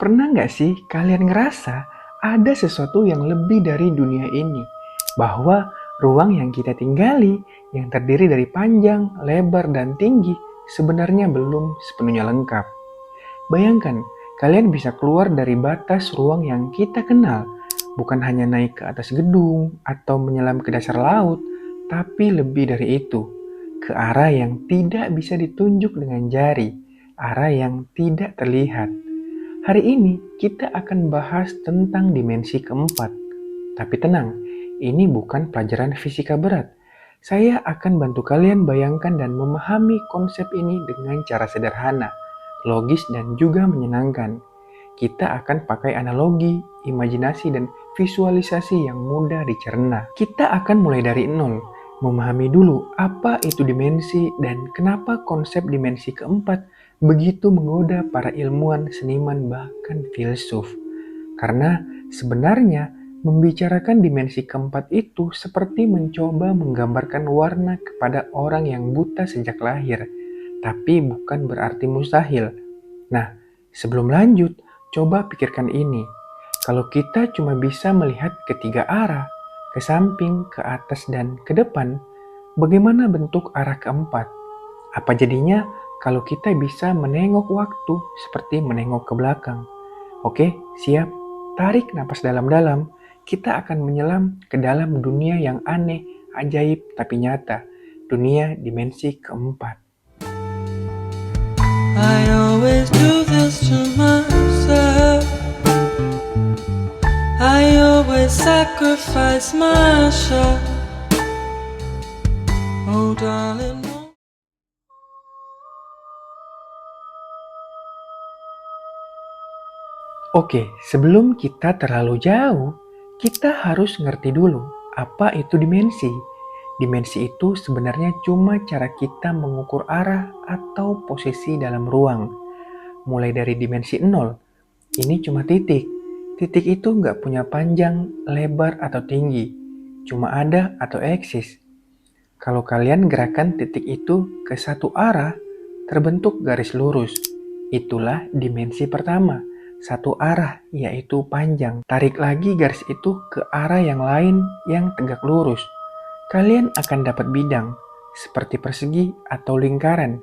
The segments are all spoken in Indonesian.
Pernah nggak sih kalian ngerasa ada sesuatu yang lebih dari dunia ini? Bahwa ruang yang kita tinggali, yang terdiri dari panjang, lebar, dan tinggi, sebenarnya belum sepenuhnya lengkap. Bayangkan, kalian bisa keluar dari batas ruang yang kita kenal, bukan hanya naik ke atas gedung atau menyelam ke dasar laut, tapi lebih dari itu, ke arah yang tidak bisa ditunjuk dengan jari, arah yang tidak terlihat. Hari ini kita akan bahas tentang dimensi keempat. Tapi tenang, ini bukan pelajaran fisika berat. Saya akan bantu kalian bayangkan dan memahami konsep ini dengan cara sederhana, logis dan juga menyenangkan. Kita akan pakai analogi, imajinasi, dan visualisasi yang mudah dicerna. Kita akan mulai dari nol, memahami dulu apa itu dimensi dan kenapa konsep dimensi keempat begitu menggoda para ilmuwan, seniman, bahkan filsuf. Karena sebenarnya membicarakan dimensi keempat itu seperti mencoba menggambarkan warna kepada orang yang buta sejak lahir, tapi bukan berarti mustahil. Nah, sebelum lanjut, coba pikirkan ini. Kalau kita cuma bisa melihat ketiga arah, ke samping, ke atas, dan ke depan, bagaimana bentuk arah keempat? Apa jadinya kalau kita bisa menengok waktu seperti menengok ke belakang? Oke, siap. Tarik napas dalam-dalam. Kita akan menyelam ke dalam dunia yang aneh, ajaib, tapi nyata. Dunia dimensi keempat. I always do this to myself. I always sacrifice myself. Oh darling, Oke, sebelum kita terlalu jauh, kita harus ngerti dulu apa itu dimensi. Dimensi itu sebenarnya cuma cara kita mengukur arah atau posisi dalam ruang. Mulai dari dimensi 0, ini cuma titik. Titik itu nggak punya panjang, lebar, atau tinggi. Cuma ada atau eksis. Kalau kalian gerakan titik itu ke satu arah, terbentuk garis lurus. Itulah dimensi pertama, satu arah, yaitu panjang. Tarik lagi garis itu ke arah yang lain yang tegak lurus. Kalian akan dapat bidang, seperti persegi atau lingkaran.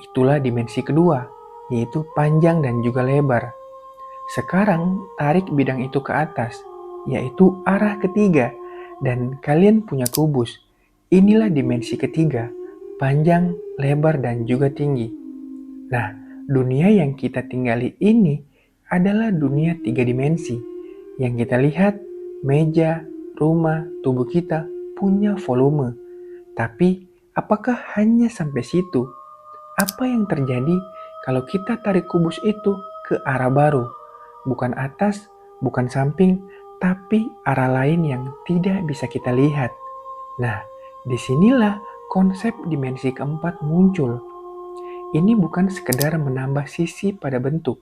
Itulah dimensi kedua, yaitu panjang dan juga lebar. Sekarang tarik bidang itu ke atas, yaitu arah ketiga, dan kalian punya kubus. Inilah dimensi ketiga, panjang, lebar, dan juga tinggi. Nah, dunia yang kita tinggali ini adalah dunia tiga dimensi. Yang kita lihat, meja, rumah, tubuh kita punya volume. Tapi, apakah hanya sampai situ? Apa yang terjadi kalau kita tarik kubus itu ke arah baru? Bukan atas, bukan samping, tapi arah lain yang tidak bisa kita lihat. Nah, disinilah konsep dimensi keempat muncul. Ini bukan sekedar menambah sisi pada bentuk.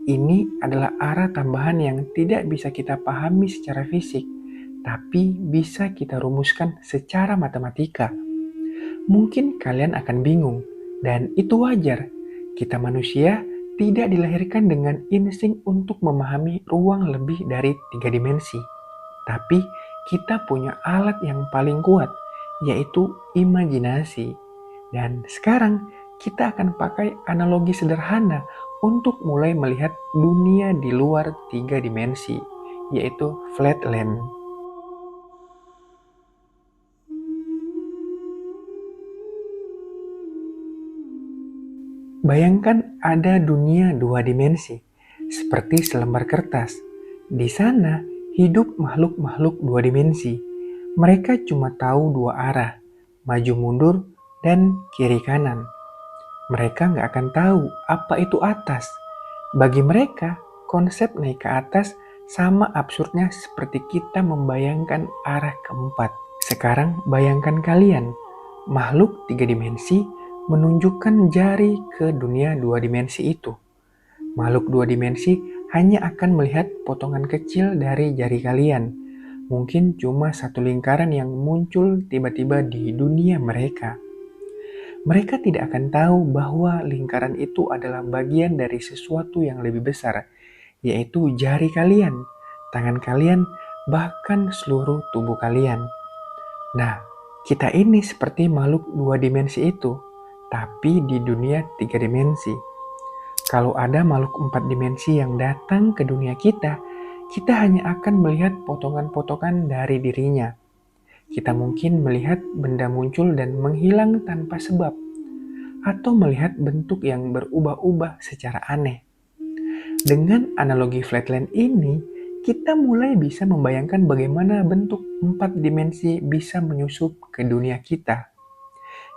Ini adalah arah tambahan yang tidak bisa kita pahami secara fisik, tapi bisa kita rumuskan secara matematika. Mungkin kalian akan bingung, dan itu wajar. Kita manusia tidak dilahirkan dengan insting untuk memahami ruang lebih dari tiga dimensi. Tapi kita punya alat yang paling kuat, yaitu imajinasi. Dan sekarang kita akan pakai analogi sederhana untuk mulai melihat dunia di luar tiga dimensi, yaitu flatland. Bayangkan ada dunia dua dimensi, seperti selembar kertas. Di sana hidup makhluk-makhluk dua dimensi. Mereka cuma tahu dua arah, maju mundur dan kiri kanan. Mereka nggak akan tahu apa itu atas. Bagi mereka, konsep naik ke atas sama absurdnya seperti kita membayangkan arah keempat. Sekarang bayangkan kalian, makhluk tiga dimensi menunjukkan jari ke dunia dua dimensi itu. Makhluk dua dimensi hanya akan melihat potongan kecil dari jari kalian. Mungkin cuma satu lingkaran yang muncul tiba-tiba di dunia mereka. Mereka tidak akan tahu bahwa lingkaran itu adalah bagian dari sesuatu yang lebih besar, yaitu jari kalian, tangan kalian, bahkan seluruh tubuh kalian. Nah, kita ini seperti makhluk 2 dimensi itu, tapi di dunia 3 dimensi. Kalau ada makhluk 4 dimensi yang datang ke dunia kita hanya akan melihat potongan-potongan dari dirinya. Kita mungkin melihat benda muncul dan menghilang tanpa sebab, atau melihat bentuk yang berubah-ubah secara aneh. Dengan analogi flatland ini, kita mulai bisa membayangkan bagaimana bentuk 4 dimensi bisa menyusup ke dunia kita.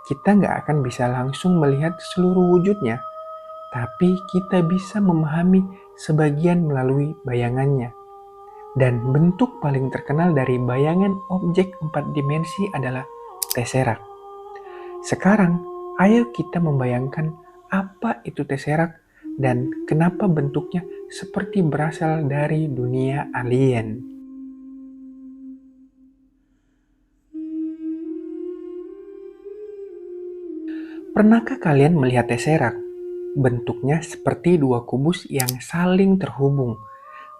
Kita nggak akan bisa langsung melihat seluruh wujudnya, tapi kita bisa memahami sebagian melalui bayangannya. Dan bentuk paling terkenal dari bayangan objek 4 dimensi adalah tesseract. Sekarang, ayo kita membayangkan apa itu tesseract dan kenapa bentuknya seperti berasal dari dunia alien. Pernahkah kalian melihat tesseract? Bentuknya seperti 2 kubus yang saling terhubung,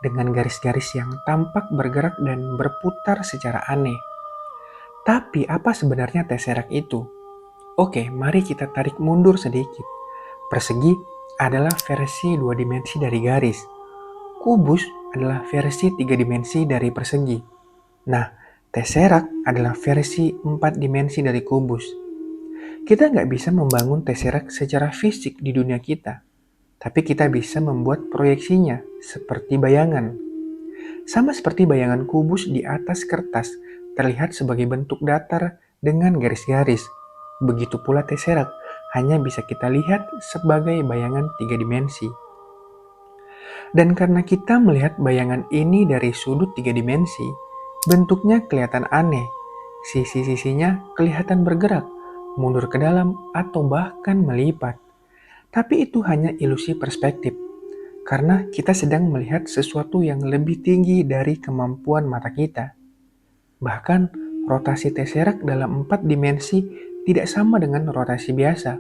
dengan garis-garis yang tampak bergerak dan berputar secara aneh. Tapi apa sebenarnya tesseract itu? Oke, mari kita tarik mundur sedikit. Persegi adalah versi 2 dimensi dari garis. Kubus adalah versi 3 dimensi dari persegi. Nah, tesseract adalah versi 4 dimensi dari kubus. Kita nggak bisa membangun tesseract secara fisik di dunia kita, tapi kita bisa membuat proyeksinya seperti bayangan. Sama seperti bayangan kubus di atas kertas terlihat sebagai bentuk datar dengan garis-garis. Begitu pula tesseract hanya bisa kita lihat sebagai bayangan 3 dimensi. Dan karena kita melihat bayangan ini dari sudut 3 dimensi, bentuknya kelihatan aneh. Sisi-sisinya kelihatan bergerak, mundur ke dalam, atau bahkan melipat. Tapi itu hanya ilusi perspektif, karena kita sedang melihat sesuatu yang lebih tinggi dari kemampuan mata kita. Bahkan, rotasi tesseract dalam 4 dimensi tidak sama dengan rotasi biasa.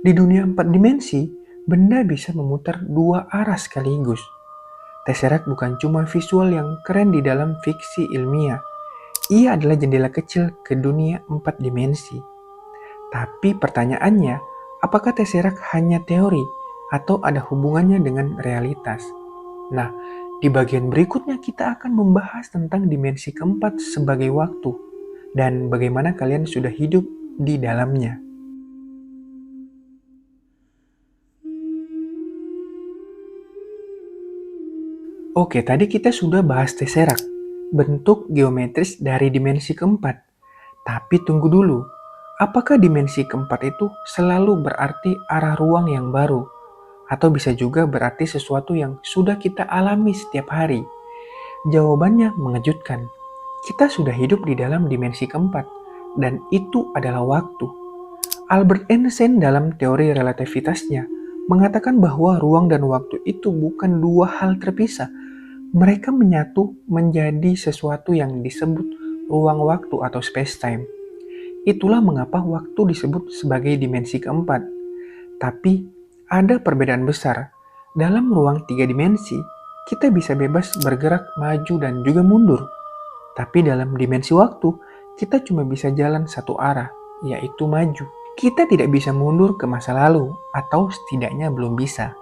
Di dunia 4 dimensi, benda bisa memutar 2 arah sekaligus. Tesseract bukan cuma visual yang keren di dalam fiksi ilmiah. Ia adalah jendela kecil ke dunia 4 dimensi. Tapi pertanyaannya, apakah tesseract hanya teori atau ada hubungannya dengan realitas? Nah, di bagian berikutnya kita akan membahas tentang dimensi keempat sebagai waktu dan bagaimana kalian sudah hidup di dalamnya. Oke, tadi kita sudah bahas tesseract, bentuk geometris dari dimensi keempat. Tapi tunggu dulu, apakah dimensi keempat itu selalu berarti arah ruang yang baru? Atau bisa juga berarti sesuatu yang sudah kita alami setiap hari? Jawabannya mengejutkan. Kita sudah hidup di dalam dimensi keempat, dan itu adalah waktu. Albert Einstein dalam teori relativitasnya mengatakan bahwa ruang dan waktu itu bukan 2 hal terpisah. Mereka menyatu menjadi sesuatu yang disebut ruang waktu atau space-time. Itulah mengapa waktu disebut sebagai dimensi keempat. Tapi ada perbedaan besar. Dalam ruang 3 dimensi, kita bisa bebas bergerak maju dan juga mundur. Tapi dalam dimensi waktu, kita cuma bisa jalan satu arah, yaitu maju. Kita tidak bisa mundur ke masa lalu, atau setidaknya belum bisa.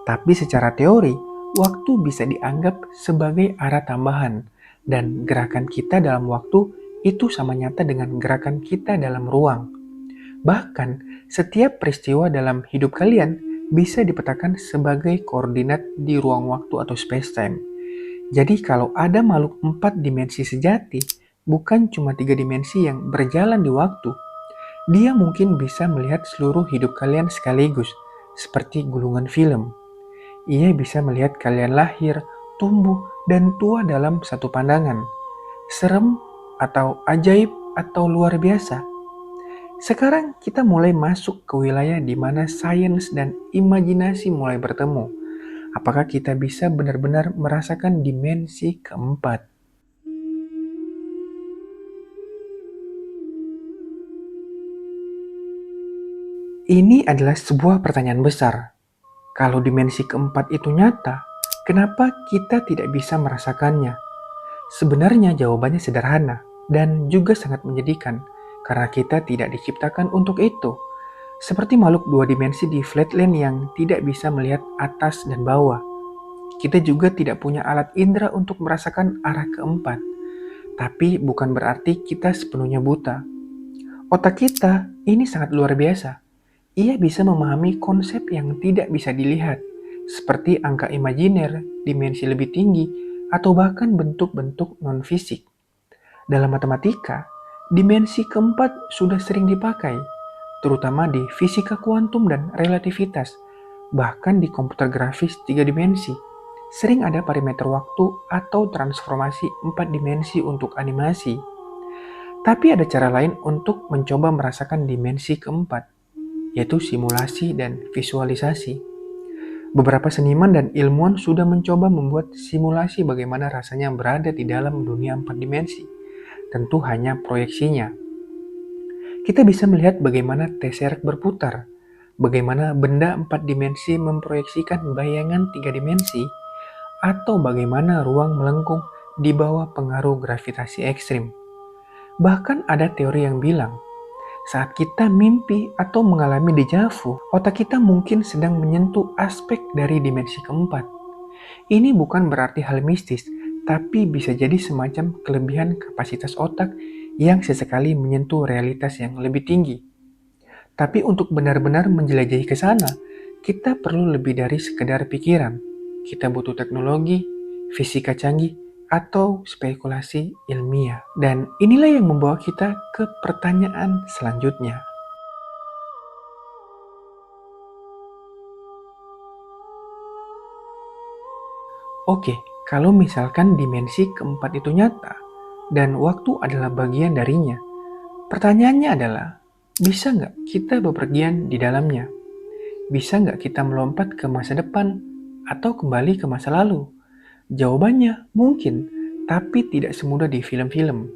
Tapi secara teori, waktu bisa dianggap sebagai arah tambahan, dan gerakan kita dalam waktu itu sama nyata dengan gerakan kita dalam ruang. Bahkan, setiap peristiwa dalam hidup kalian bisa dipetakan sebagai koordinat di ruang waktu atau space-time. Jadi kalau ada makhluk 4 dimensi sejati, bukan cuma 3 dimensi yang berjalan di waktu, dia mungkin bisa melihat seluruh hidup kalian sekaligus, seperti gulungan film. Ia bisa melihat kalian lahir, tumbuh, dan tua dalam satu pandangan. Serem, atau ajaib, atau luar biasa. Sekarang kita mulai masuk ke wilayah di mana sains dan imajinasi mulai bertemu. Apakah kita bisa benar-benar merasakan dimensi keempat? Ini adalah sebuah pertanyaan besar. Kalau dimensi keempat itu nyata, Kenapa kita tidak bisa merasakannya? Sebenarnya jawabannya sederhana dan juga sangat menyedihkan karena kita tidak diciptakan untuk itu. Seperti makhluk dua dimensi di flatland yang tidak bisa melihat atas dan bawah. Kita juga tidak punya alat indera untuk merasakan arah keempat. Tapi bukan berarti kita sepenuhnya buta. Otak kita ini sangat luar biasa. Ia bisa memahami konsep yang tidak bisa dilihat, seperti angka imajiner, dimensi lebih tinggi, atau bahkan bentuk-bentuk non-fisik. Dalam matematika, dimensi keempat sudah sering dipakai, terutama di fisika kuantum dan relativitas, bahkan di komputer grafis 3 dimensi. Sering ada parameter waktu atau transformasi 4 dimensi untuk animasi. Tapi ada cara lain untuk mencoba merasakan dimensi keempat, yaitu simulasi dan visualisasi. Beberapa seniman dan ilmuwan sudah mencoba membuat simulasi bagaimana rasanya berada di dalam dunia 4 dimensi. Tentu hanya proyeksinya. Kita bisa melihat bagaimana tesseract berputar, bagaimana benda 4 dimensi memproyeksikan bayangan 3 dimensi, atau bagaimana ruang melengkung di bawah pengaruh gravitasi ekstrim. Bahkan ada teori yang bilang, saat kita mimpi atau mengalami deja vu, otak kita mungkin sedang menyentuh aspek dari dimensi keempat. Ini bukan berarti hal mistis, tapi bisa jadi semacam kelebihan kapasitas otak yang sesekali menyentuh realitas yang lebih tinggi. Tapi untuk benar-benar menjelajahi ke sana, kita perlu lebih dari sekedar pikiran. Kita butuh teknologi, fisika canggih, atau spekulasi ilmiah. Dan inilah yang membawa kita ke pertanyaan selanjutnya. Oke, kalau misalkan dimensi keempat itu nyata, dan waktu adalah bagian darinya, pertanyaannya adalah, bisa nggak kita bepergian di dalamnya? Bisa nggak kita melompat ke masa depan atau kembali ke masa lalu? Jawabannya mungkin, tapi tidak semudah di film-film.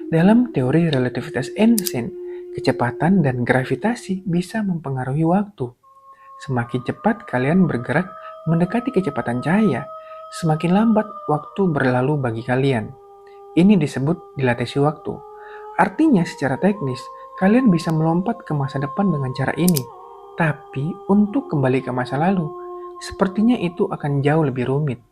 Dalam teori relativitas Einstein, kecepatan dan gravitasi bisa mempengaruhi waktu. Semakin cepat kalian bergerak mendekati kecepatan cahaya, semakin lambat waktu berlalu bagi kalian. Ini disebut dilatasi waktu. Artinya secara teknis, kalian bisa melompat ke masa depan dengan cara ini. Tapi untuk kembali ke masa lalu, sepertinya itu akan jauh lebih rumit.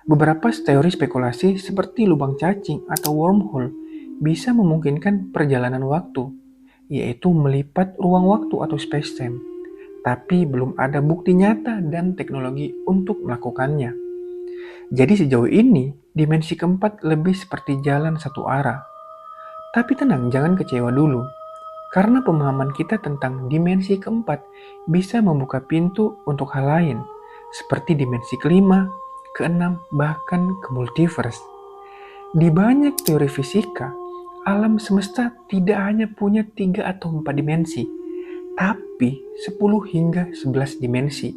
Beberapa teori spekulasi seperti lubang cacing atau wormhole bisa memungkinkan perjalanan waktu, yaitu melipat ruang waktu atau space-time. Tapi belum ada bukti nyata dan teknologi untuk melakukannya. Jadi sejauh ini, dimensi keempat lebih seperti jalan satu arah. Tapi tenang, jangan kecewa dulu. Karena pemahaman kita tentang dimensi keempat bisa membuka pintu untuk hal lain, seperti dimensi kelima, keenam, bahkan ke multiverse. Di banyak teori fisika, alam semesta tidak hanya punya 3 atau 4 dimensi, tapi 10 hingga 11 dimensi,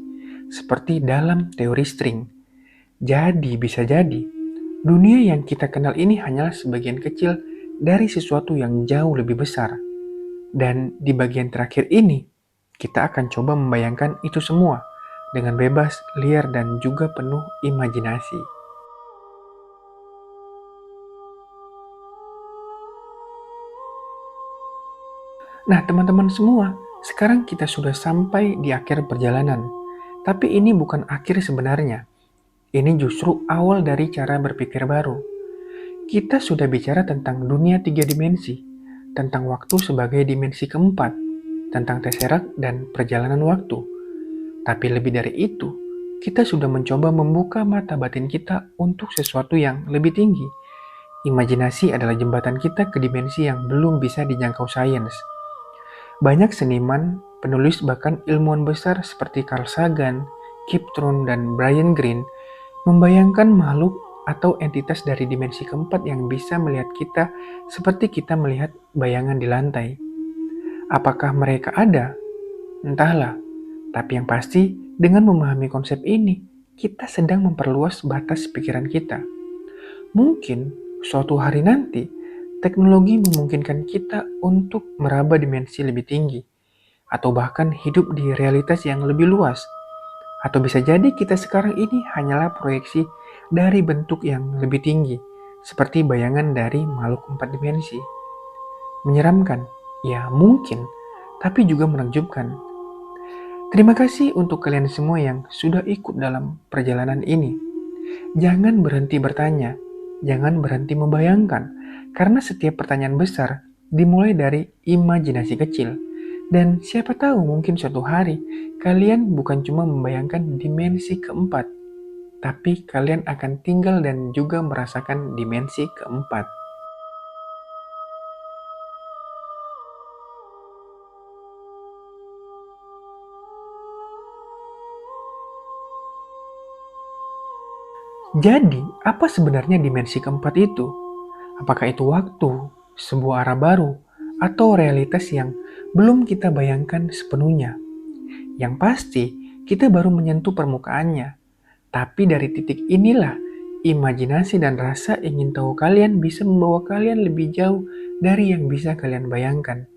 seperti dalam teori string. Jadi bisa jadi, dunia yang kita kenal ini hanyalah sebagian kecil dari sesuatu yang jauh lebih besar. Dan di bagian terakhir ini, kita akan coba membayangkan itu semua dengan bebas, liar, dan juga penuh imajinasi. Nah, teman-teman semua, sekarang kita sudah sampai di akhir perjalanan. Tapi ini bukan akhir sebenarnya. Ini justru awal dari cara berpikir baru. Kita sudah bicara tentang dunia 3 dimensi, tentang waktu sebagai dimensi keempat, tentang tesseract dan perjalanan waktu. Tapi lebih dari itu, kita sudah mencoba membuka mata batin kita untuk sesuatu yang lebih tinggi. Imajinasi adalah jembatan kita ke dimensi yang belum bisa dijangkau sains. Banyak seniman, penulis, bahkan ilmuwan besar seperti Carl Sagan, Kip Thorne, dan Brian Greene membayangkan makhluk atau entitas dari dimensi keempat yang bisa melihat kita seperti kita melihat bayangan di lantai. Apakah mereka ada? Entahlah. Tapi yang pasti, dengan memahami konsep ini, kita sedang memperluas batas pikiran kita. Mungkin suatu hari nanti, teknologi memungkinkan kita untuk meraba dimensi lebih tinggi, atau bahkan hidup di realitas yang lebih luas. Atau bisa jadi kita sekarang ini hanyalah proyeksi dari bentuk yang lebih tinggi, seperti bayangan dari makhluk 4 dimensi. Menyeramkan? Ya mungkin, tapi juga menakjubkan. Terima kasih untuk kalian semua yang sudah ikut dalam perjalanan ini. Jangan berhenti bertanya, jangan berhenti membayangkan, karena setiap pertanyaan besar dimulai dari imajinasi kecil. Dan siapa tahu mungkin suatu hari kalian bukan cuma membayangkan dimensi keempat, tapi kalian akan tinggal dan juga merasakan dimensi keempat. Jadi, apa sebenarnya dimensi keempat itu? Apakah itu waktu, sebuah arah baru, atau realitas yang belum kita bayangkan sepenuhnya? Yang pasti, kita baru menyentuh permukaannya. Tapi dari titik inilah, imajinasi dan rasa ingin tahu kalian bisa membawa kalian lebih jauh dari yang bisa kalian bayangkan.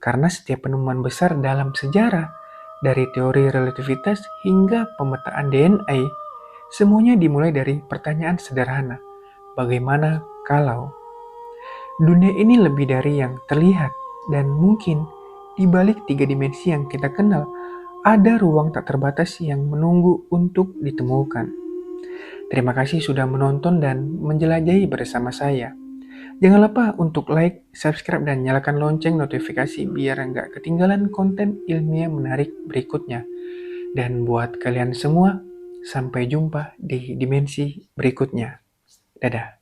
Karena setiap penemuan besar dalam sejarah, dari teori relativitas hingga pemetaan DNA, semuanya dimulai dari pertanyaan sederhana. Bagaimana kalau dunia ini lebih dari yang terlihat, dan mungkin di balik 3 dimensi yang kita kenal, ada ruang tak terbatas yang menunggu untuk ditemukan. Terima kasih sudah menonton dan menjelajahi bersama saya. Jangan lupa untuk like, subscribe, dan nyalakan lonceng notifikasi biar nggak ketinggalan konten ilmiah menarik berikutnya. Dan buat kalian semua, sampai jumpa di dimensi berikutnya. Dadah.